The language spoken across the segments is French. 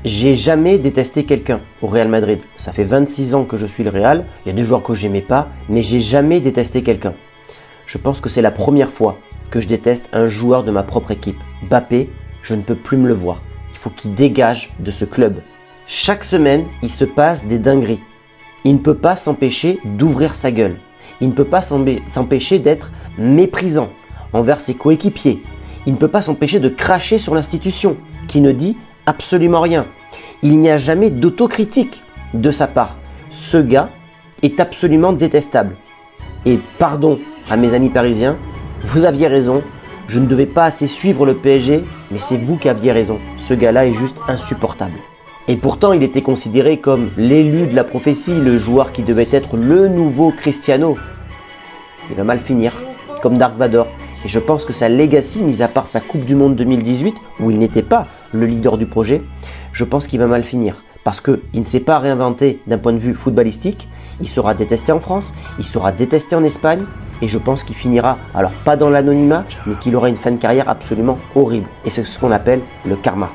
J'ai jamais détesté quelqu'un au Real Madrid. Ça fait 26 ans que je suis le Real. Il y a des joueurs que j'aimais pas, mais j'ai jamais détesté quelqu'un. Je pense que c'est la première fois que je déteste un joueur de ma propre équipe. Mbappé, je ne peux plus me le voir. Il faut qu'il dégage de ce club. Chaque semaine, il se passe des dingueries. Il ne peut pas s'empêcher d'ouvrir sa gueule. Il ne peut pas s'empêcher d'être méprisant envers ses coéquipiers. Il ne peut pas s'empêcher de cracher sur l'institution qui ne dit absolument rien. Il n'y a jamais d'autocritique de sa part. Ce gars est absolument détestable. Et pardon à mes amis parisiens, vous aviez raison. Je ne devais pas assez suivre le PSG, mais c'est vous qui aviez raison. Ce gars-là est juste insupportable. Et pourtant, il était considéré comme l'élu de la prophétie, le joueur qui devait être le nouveau Cristiano. Il va mal finir, comme Dark Vador. Et je pense que sa legacy, mis à part sa Coupe du Monde 2018, où il n'était pas le leader du projet, je pense qu'il va mal finir. Parce qu'il ne s'est pas réinventé d'un point de vue footballistique. Il sera détesté en France, il sera détesté en Espagne. Et je pense qu'il finira, alors pas dans l'anonymat, mais qu'il aura une fin de carrière absolument horrible. Et c'est ce qu'on appelle le karma.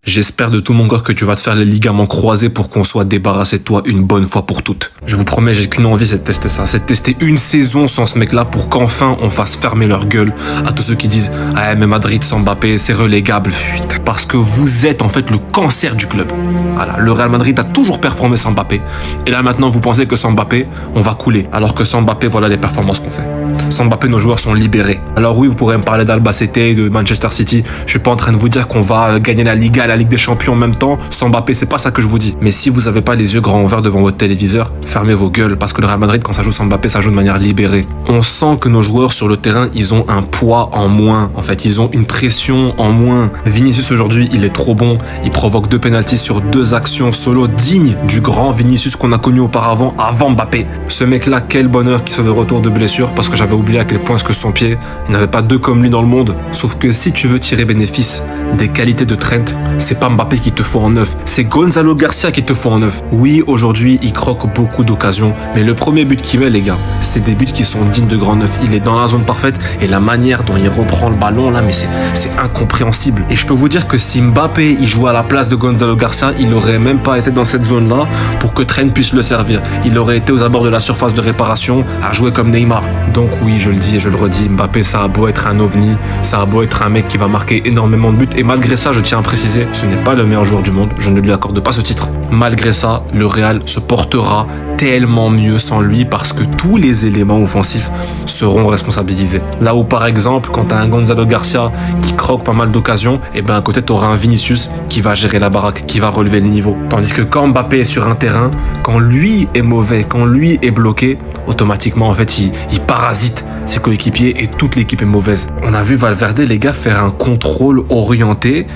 J'espère de tout mon cœur que tu vas te faire les ligaments croisés pour qu'on soit débarrassé de toi une bonne fois pour toutes. Je vous promets, j'ai qu'une envie, c'est de tester ça. C'est de tester une saison sans ce mec-là pour qu'enfin on fasse fermer leur gueule à tous ceux qui disent « Ah mais Madrid sans Mbappé, c'est relégable. » Putain. Parce que vous êtes en fait le cancer du club. Voilà, le Real Madrid a toujours performé sans Mbappé. Et là maintenant, vous pensez que sans Mbappé, on va couler. Alors que sans Mbappé, voilà les performances qu'on fait. Sans Mbappé, nos joueurs sont libérés. Alors oui, vous pourrez me parler d'Albacete, de Manchester City. Je suis pas en train de vous dire qu'on va gagner la Liga, la Ligue des Champions en même temps. Sans Mbappé, c'est pas ça que je vous dis. Mais si vous avez pas les yeux grands ouverts devant votre téléviseur, fermez vos gueules. Parce que le Real Madrid, quand ça joue sans Mbappé, ça joue de manière libérée. On sent que nos joueurs sur le terrain, ils ont un poids en moins. En fait, ils ont une pression en moins. Vinicius aujourd'hui, il est trop bon. Il provoque 2 pénaltys sur 2 actions solo dignes du grand Vinicius qu'on a connu auparavant, avant Mbappé. Ce mec-là, quel bonheur qu'il soit de retour de blessure, parce que j'avais oublié à quel point que son pied, il n'y avait pas 2 comme lui dans le monde. Sauf que si tu veux tirer bénéfice des qualités de Trent, c'est pas Mbappé qui te faut en neuf, c'est Gonzalo Garcia qui te faut en neuf. Oui, aujourd'hui, il croque beaucoup d'occasions, mais le premier but qu'il met, les gars, c'est des buts qui sont dignes de grand neuf. Il est dans la zone parfaite et la manière dont il reprend le ballon là, mais c'est incompréhensible. Et je peux vous dire que si Mbappé il jouait à la place de Gonzalo Garcia, il n'aurait même pas été dans cette zone là pour que Trent puisse le servir. Il aurait été aux abords de la surface de réparation à jouer comme Neymar. Donc oui, je le dis et je le redis, Mbappé, ça a beau être un ovni, ça a beau être un mec qui va marquer énormément de buts, et malgré ça, je tiens à préciser, ce n'est pas le meilleur joueur du monde, je ne lui accorde pas ce titre. Malgré ça, le Real se portera tellement mieux sans lui parce que tous les éléments offensifs seront responsabilisés. Là où par exemple, quand tu as un Gonzalo Garcia qui croque pas mal d'occasions, et ben à côté tu auras un Vinicius qui va gérer la baraque, qui va relever le niveau. Tandis que quand Mbappé est sur un terrain, quand lui est mauvais, quand lui est bloqué, automatiquement en fait il parasite ses coéquipiers et toute l'équipe est mauvaise. On a vu Valverde, les gars, faire un contrôle orienté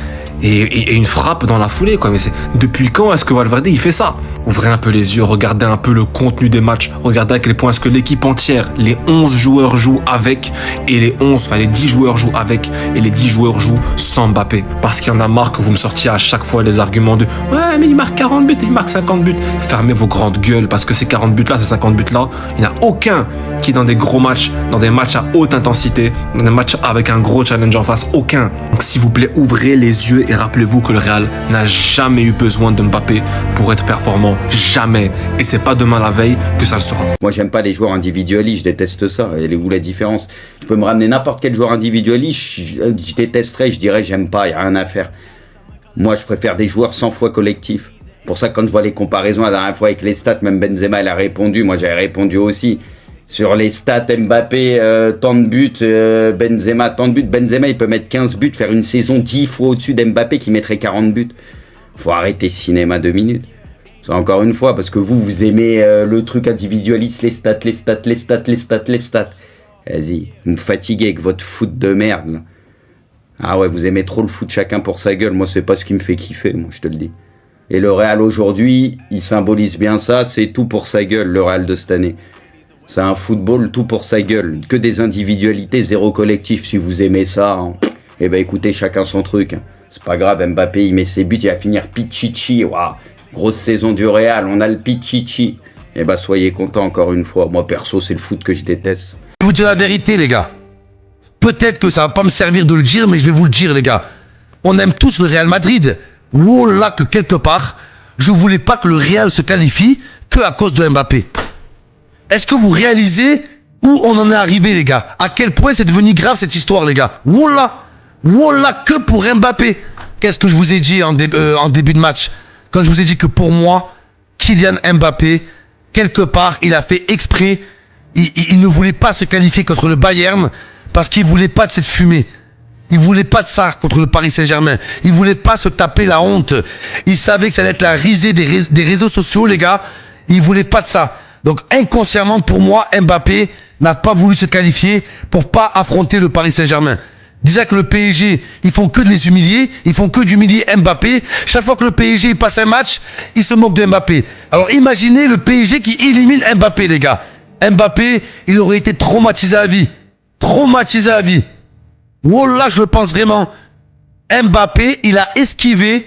et une frappe dans la foulée, quoi. Mais depuis quand est-ce que Valverde il fait ça? Ouvrez un peu les yeux, regardez un peu le contenu des matchs, regardez à quel point est-ce que l'équipe entière, les 11 joueurs jouent avec et les 10 joueurs jouent avec et les 10 joueurs jouent sans Mbappé. Parce qu'il y en a marre que vous me sortiez à chaque fois les arguments de « Ouais, mais il marque 40 buts, il marque 50 buts. » Fermez vos grandes gueules parce que ces 40 buts là, ces 50 buts là, il n'y en a aucun qui est dans des gros matchs, dans des matchs à haute intensité, dans des matchs avec un gros challenge en face, aucun. Donc s'il vous plaît, ouvrez les yeux et rappelez-vous que le Real n'a jamais eu besoin de Mbappé pour être performant, jamais. Et c'est pas demain la veille que ça le sera. Moi j'aime pas les joueurs individualistes, je déteste ça. Elle est où la différence? Tu peux me ramener n'importe quel joueur individualiste, je détesterais, je dirais j'aime pas, y a rien à faire. Moi je préfère des joueurs 100 fois collectifs. Pour ça quand je vois les comparaisons la dernière fois avec les stats, même Benzema elle a répondu, moi j'avais répondu aussi. Sur les stats, Mbappé, tant de buts, Benzema, tant de buts. Benzema, il peut mettre 15 buts, faire une saison 10 fois au-dessus d'Mbappé qui mettrait 40 buts. Faut arrêter ce cinéma 2 minutes. C'est encore une fois, parce que vous aimez le truc individualiste, les stats. Vas-y, vous me fatiguez avec votre foot de merde. Là. Ah ouais, vous aimez trop le foot chacun pour sa gueule. Moi, c'est pas ce qui me fait kiffer, moi, je te le dis. Et le Real aujourd'hui, il symbolise bien ça, c'est tout pour sa gueule, le Real de cette année. C'est un football tout pour sa gueule, que des individualités, zéro collectif. Si vous aimez ça, hein, eh ben écoutez, chacun son truc. Hein. C'est pas grave, Mbappé, il met ses buts, il va finir Pichichi. Waouh, grosse saison du Real, on a le Pichichi. Eh ben soyez contents encore une fois. Moi perso, c'est le foot que je déteste. Je vais vous dire la vérité, les gars. Peut-être que ça va pas me servir de le dire, mais je vais vous le dire, les gars. On aime tous le Real Madrid. Oh là que quelque part, je voulais pas que le Real se qualifie que à cause de Mbappé. Est-ce que vous réalisez où on en est arrivé, les gars? À quel point c'est devenu grave cette histoire, les gars? Oh là que pour Mbappé. Qu'est-ce que je vous ai dit en début de match? Quand je vous ai dit que pour moi, Kylian Mbappé, quelque part, il a fait exprès. Il ne voulait pas se qualifier contre le Bayern parce qu'il voulait pas de cette fumée. Il voulait pas de ça contre le Paris Saint-Germain. Il voulait pas se taper la honte. Il savait que ça allait être la risée des réseaux sociaux, les gars. Il voulait pas de ça. Donc inconsciemment, pour moi, Mbappé n'a pas voulu se qualifier pour pas affronter le Paris Saint-Germain. Déjà que le PSG, ils font que de les humilier, ils font que d'humilier Mbappé. Chaque fois que le PSG passe un match, ils se moquent de Mbappé. Alors imaginez le PSG qui élimine Mbappé, les gars. Mbappé, il aurait été traumatisé à vie. Traumatisé à vie. Oh là, je le pense vraiment. Mbappé, il a esquivé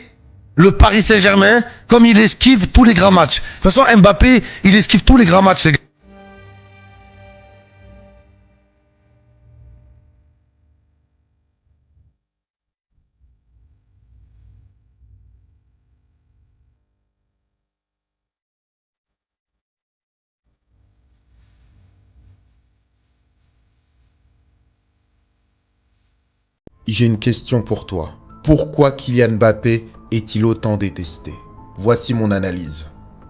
le Paris Saint-Germain comme il esquive tous les grands matchs. De toute façon, Mbappé, il esquive tous les grands matchs, les gars. J'ai une question pour toi. Pourquoi Kylian Mbappé est-il autant détesté? Voici mon analyse.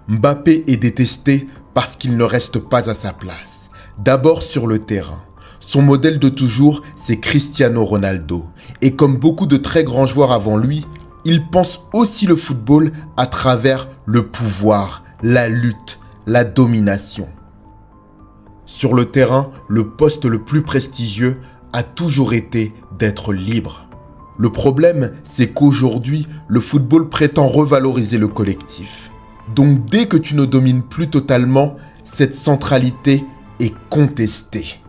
Mbappé est détesté parce qu'il ne reste pas à sa place. D'abord sur le terrain. Son modèle de toujours, c'est Cristiano Ronaldo. Et comme beaucoup de très grands joueurs avant lui, il pense aussi le football à travers le pouvoir, la lutte, la domination. Sur le terrain, le poste le plus prestigieux a toujours été d'être libre. Le problème, c'est qu'aujourd'hui, le football prétend revaloriser le collectif. Donc dès que tu ne domines plus totalement, cette centralité est contestée.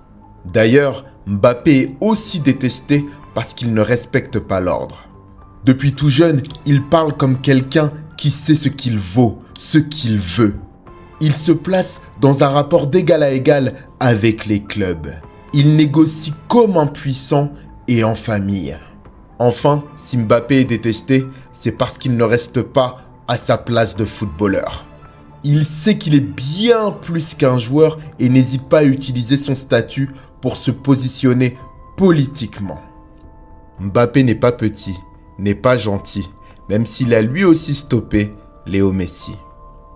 D'ailleurs, Mbappé est aussi détesté parce qu'il ne respecte pas l'ordre. Depuis tout jeune, il parle comme quelqu'un qui sait ce qu'il vaut, ce qu'il veut. Il se place dans un rapport d'égal à égal avec les clubs. Il négocie comme un puissant et en famille. Enfin, si Mbappé est détesté, c'est parce qu'il ne reste pas à sa place de footballeur. Il sait qu'il est bien plus qu'un joueur et n'hésite pas à utiliser son statut pour se positionner politiquement. Mbappé n'est pas petit, n'est pas gentil, même s'il a lui aussi stoppé Léo Messi.